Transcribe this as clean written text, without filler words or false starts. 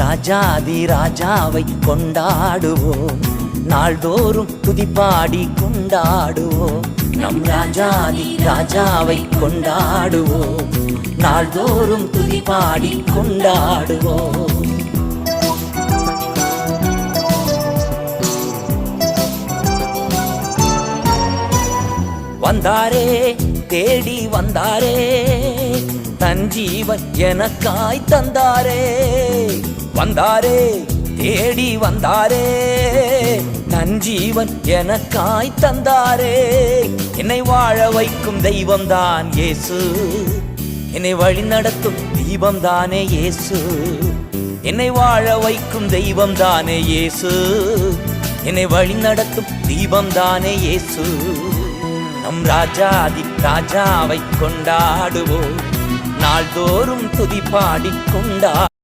ராஜாதி ராஜாவை கொண்டாடுவோம், நாள்தோறும் துதிப்பாடி கொண்டாடுவோம். நம் ராஜாதி ராஜாவை கொண்டாடுவோம், நாள்தோறும் துதிப்பாடி கொண்டாடுவோம். வந்தாரே தேடி வந்தாரே, தன் ஜீவன் எனக்காய் தந்தாரே. வந்தாரே தேடி வந்தாரே, தன் ஜீவன் எனக்காய் தந்தாரே. என்னை வாழ வைக்கும் தெய்வம்தான் இயேசு, என்னை வழி நடத்தும் தீபம்தானே இயேசு. என்னை வாழ வைக்கும் தெய்வம்தானே இயேசு, என்னை வழி நடத்தும் தீபம்தானே இயேசு. நம் ராஜாதி ராஜாவை கொண்டாடுவோம், நாள்தோறும் துதிப்பாடி கொண்டா